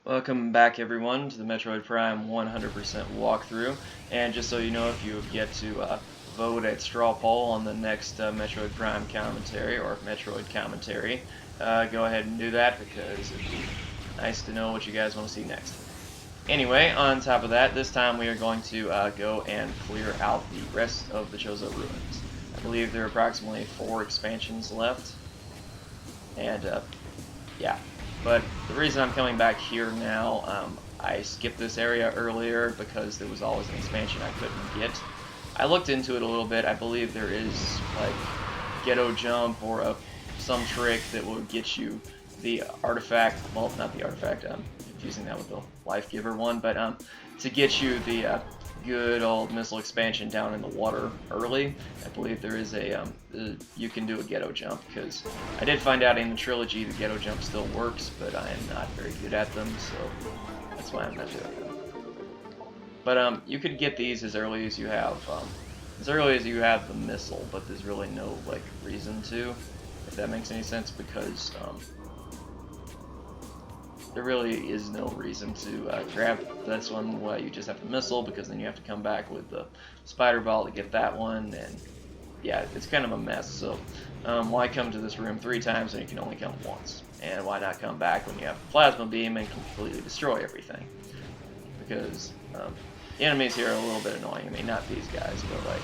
Welcome back everyone to the Metroid Prime 100% walkthrough, and just so you know, if you have yet to vote at straw poll on the next Metroid Prime commentary or Metroid commentary, go ahead and do that because it'd be nice to know what you guys want to see next. Anyway, on top of that, this time we are going to go and clear out the rest of the Chozo Ruins. I believe there are approximately 4 expansions left, and yeah. But the reason I'm coming back here now, I skipped this area earlier because there was always an expansion I couldn't get. I looked into it a little bit. I believe there is like Ghetto Jump or some trick that will get you the artifact. Well, not the artifact. I'm confusing that with the Life Giver one, but to get you the good old missile expansion down in the water early. I believe there is you can do a Ghetto Jump, because I did find out in the trilogy the Ghetto Jump still works, but I am not very good at them, so that's why I'm not doing them. But you could get these as early as you have the missile, but there's really no like reason to, if that makes any sense, because there really is no reason to grab this one while you just have the missile, because then you have to come back with the spider ball to get that one, and yeah, it's kind of a mess. So why come to this room 3 times when you can only come once? And why not come back when you have a plasma beam and completely destroy everything? Because the enemies here are a little bit annoying. I mean, not these guys, but like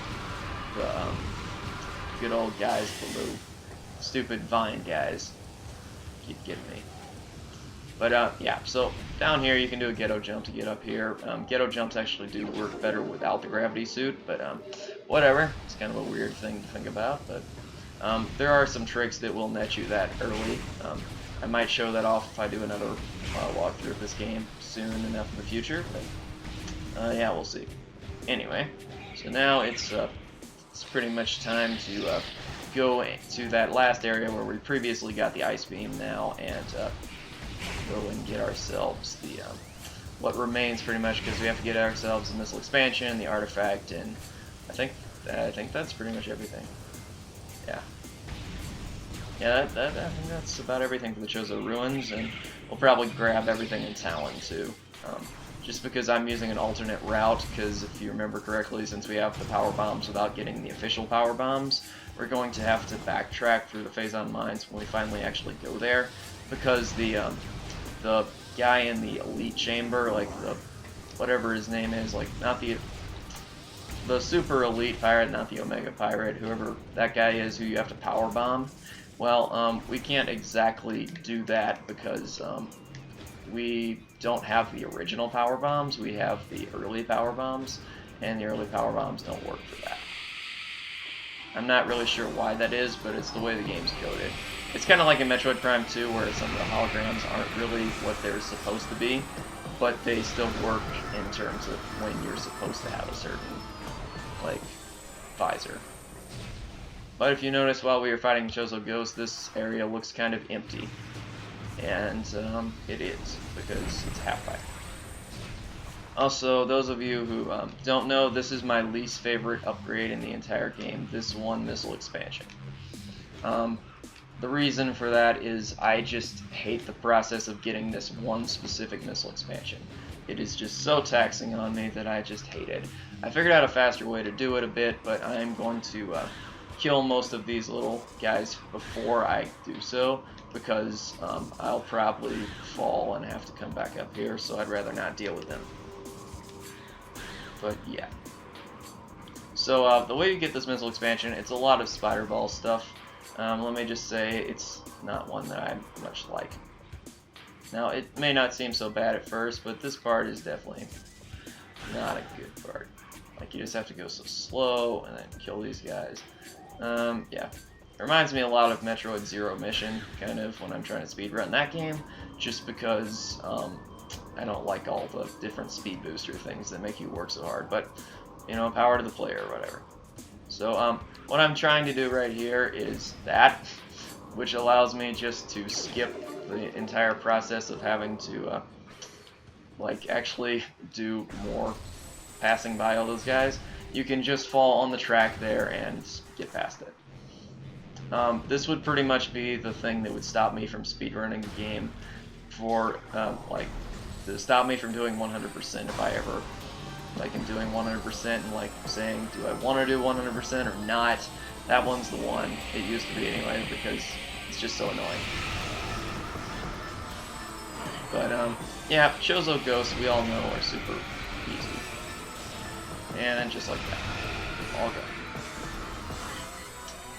the good old guys below, stupid vine guys keep getting me. But yeah, so down here you can do a Ghetto Jump to get up here. Ghetto Jumps actually do work better without the gravity suit, but whatever. It's kind of a weird thing to think about, but there are some tricks that will net you that early. I might show that off if I do another walkthrough of this game soon enough in the future, but yeah, we'll see. Anyway, so now it's pretty much time to go to that last area where we previously got the ice beam now, and go and get ourselves the what remains, pretty much, because we have to get ourselves the missile expansion, the artifact, and I think that's pretty much everything. Yeah, I think that's about everything for the Chozo Ruins, and we'll probably grab everything in Tallon too, just because I'm using an alternate route. Because if you remember correctly, since we have the power bombs without getting the official power bombs, we're going to have to backtrack through the Phazon Mines when we finally actually go there, because the guy in the elite chamber, like the whatever his name is, like not the super elite pirate, not the Omega pirate, whoever that guy is who you have to power bomb. Well, we can't exactly do that because we don't have the original power bombs. We have the early power bombs, and the early power bombs don't work for that. I'm not really sure why that is, but it's the way the game's coded. It's kind of like in Metroid Prime 2, where some of the holograms aren't really what they're supposed to be, but they still work in terms of when you're supposed to have a certain, like, visor. But if you notice, while we were fighting Chozo Ghost, this area looks kind of empty. And it is, because it's half-life. Also, those of you who don't know, this is my least favorite upgrade in the entire game, this one missile expansion. The reason for that is I just hate the process of getting this one specific missile expansion. It is just so taxing on me that I just hate it. I figured out a faster way to do it a bit, but I'm going to kill most of these little guys before I do so, because I'll probably fall and have to come back up here, so I'd rather not deal with them. But yeah. So the way you get this missile expansion, it's a lot of spider ball stuff. Let me just say, it's not one that I much like. Now, it may not seem so bad at first, but this part is definitely not a good part. Like, you just have to go so slow and then kill these guys. Yeah. It reminds me a lot of Metroid Zero Mission, kind of, when I'm trying to speedrun that game, just because I don't like all the different speed booster things that make you work so hard, but, you know, power to the player or whatever. So, what I'm trying to do right here is that, which allows me just to skip the entire process of having to, like, actually do more passing by all those guys. You can just fall on the track there and get past it. This would pretty much be the thing that would stop me from speedrunning the game for, like, to stop me from doing 100% if I ever like am doing 100% and like saying, do I want to do 100% or not? That one's the one. It used to be anyway, because it's just so annoying. But yeah, Chozo Ghosts we all know are super easy. And then just like that, all go.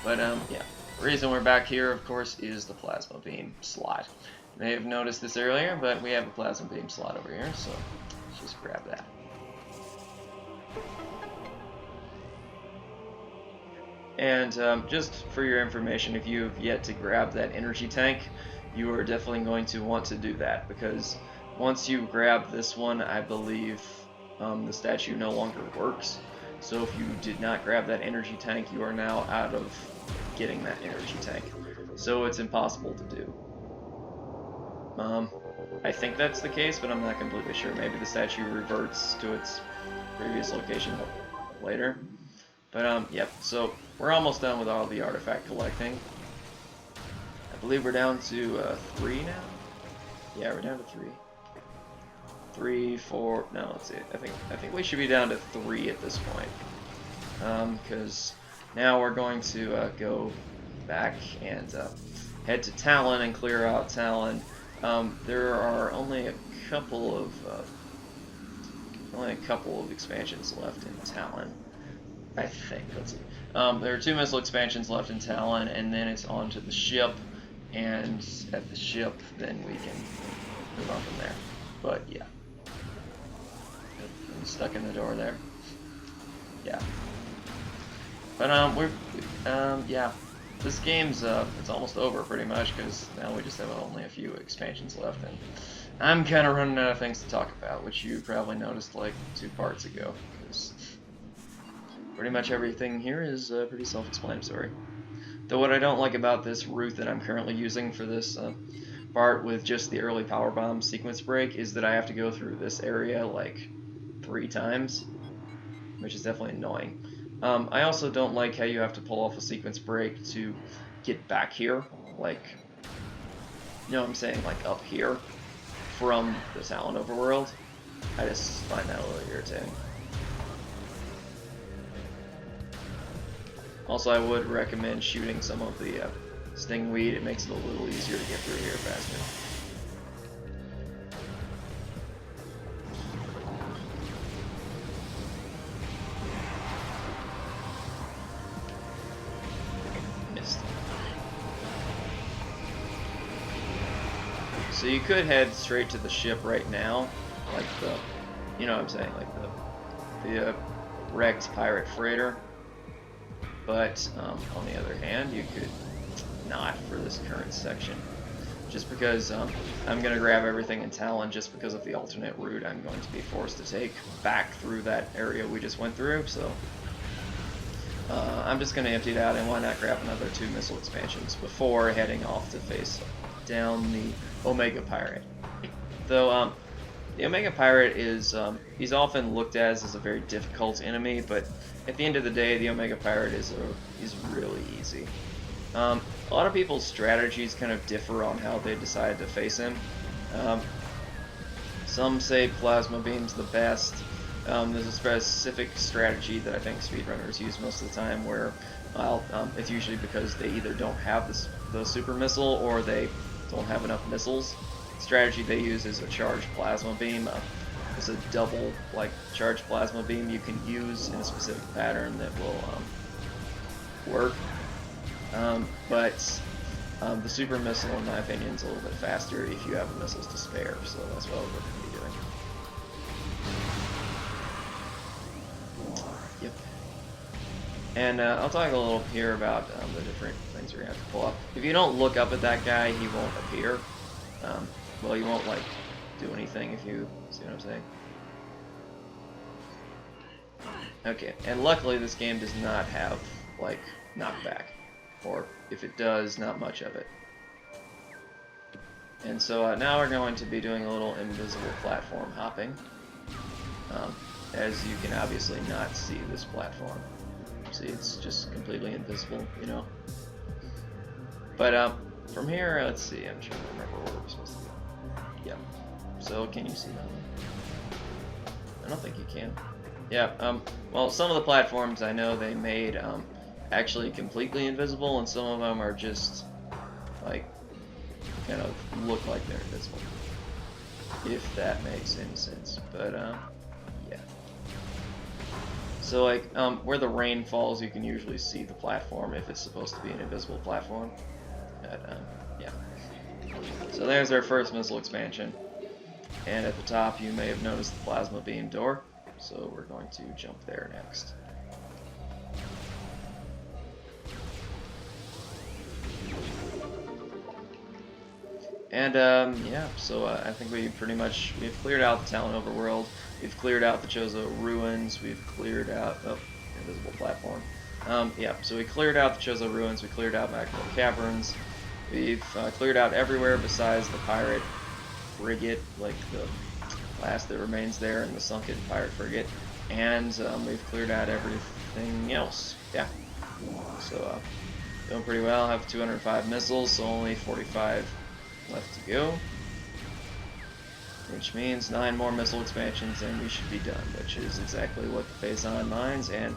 But yeah, the reason we're back here, of course, is the Plasma Beam slot. You may have noticed this earlier, but we have a Plasma Beam slot over here, so let's just grab that. And just for your information, if you've yet to grab that energy tank, you are definitely going to want to do that, because once you grab this one, I believe the statue no longer works. So if you did not grab that energy tank, you are now out of getting that energy tank. So it's impossible to do. I think that's the case, but I'm not completely sure. Maybe the statue reverts to its previous location later. But yep, so we're almost done with all the artifact collecting. I believe we're down to 3 now? Yeah, we're down to 3. 3, 4, no, let's see. I think we should be down to 3 at this point. Because now we're going to go back and head to Tallon and clear out Tallon. There are only a couple of expansions left in Tallon. I think. Let's see. There are 2 missile expansions left in Tallon, and then it's on to the ship. And at the ship, then we can move on from there. But yeah, I'm stuck in the door there. Yeah. But yeah, this game's it's almost over pretty much, because now we just have only a few expansions left, and I'm kind of running out of things to talk about, which you probably noticed like 2 parts ago. Because pretty much everything here is pretty self-explanatory. Though what I don't like about this route that I'm currently using for this part with just the early power bomb sequence break is that I have to go through this area like 3 times, which is definitely annoying. I also don't like how you have to pull off a sequence break to get back here, like, you know what I'm saying, like up here from the Tallon Overworld. I just find that a little irritating. Also, I would recommend shooting some of the stingweed. It makes it a little easier to get through here faster. Missed. So you could head straight to the ship right now, like the, you know what I'm saying, like the wrecked pirate freighter. But on the other hand, you could not for this current section. Just because I'm going to grab everything in Tallon, just because of the alternate route I'm going to be forced to take back through that area we just went through. So I'm just going to empty it out, and why not grab another 2 missile expansions before heading off to face down the Omega Pirate. Though the Omega Pirate is he's often looked at as a very difficult enemy, but at the end of the day, the Omega Pirate is really easy. A lot of people's strategies kind of differ on how they decide to face him. Some say Plasma Beam's the best. There's a specific strategy that I think speedrunners use most of the time, where it's usually because they either don't have the super missile or they don't have enough missiles. The strategy they use is a charged Plasma Beam. It's a double, like, charged Plasma Beam you can use in a specific pattern that will work. But the super missile, in my opinion, is a little bit faster if you have the missiles to spare, so that's what we're going to be doing. Yep. And I'll talk a little here about the different things we're going to have to pull up. If you don't look up at that guy, he won't appear. Well, he won't, like, do anything if you see what I'm saying. Okay, and luckily this game does not have, like, knockback. Or, if it does, not much of it. And so now we're going to be doing a little invisible platform hopping. As you can obviously not see this platform. See, it's just completely invisible, you know. But from here, let's see, I'm trying to remember where we're supposed to go. Yeah. So can you see that one? I don't think you can. Yeah, well, some of the platforms I know they made actually completely invisible, and some of them are just like kind of look like they're invisible, if that makes any sense. But yeah. So like where the rain falls, you can usually see the platform if it's supposed to be an invisible platform. But yeah. So there's our first missile expansion, and at the top you may have noticed the plasma beam door. So we're going to jump there next. And yeah, so I think we've cleared out the Tallon Overworld. We've cleared out the Chozo Ruins. We've cleared out invisible platform. Yeah, so we cleared out the Chozo Ruins. We cleared out Magma Caverns. We've cleared out everywhere besides the pirate frigate, like the last that remains there, and the sunken pirate frigate. And we've cleared out everything else. Yeah. So doing pretty well. I have 205 missiles, so only 45 left to go, which means 9 more missile expansions and we should be done, which is exactly what the Phazon mines and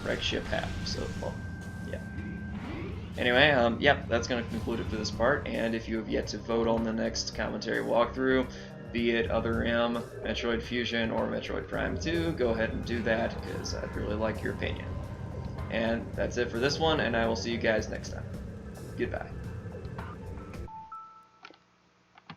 wreck ship have. So, well, yeah. Anyway, yep, that's going to conclude it for this part, and if you have yet to vote on the next commentary walkthrough, be it Other M, Metroid Fusion, or Metroid Prime 2, go ahead and do that, because I'd really like your opinion. And that's it for this one, and I will see you guys next time. Goodbye.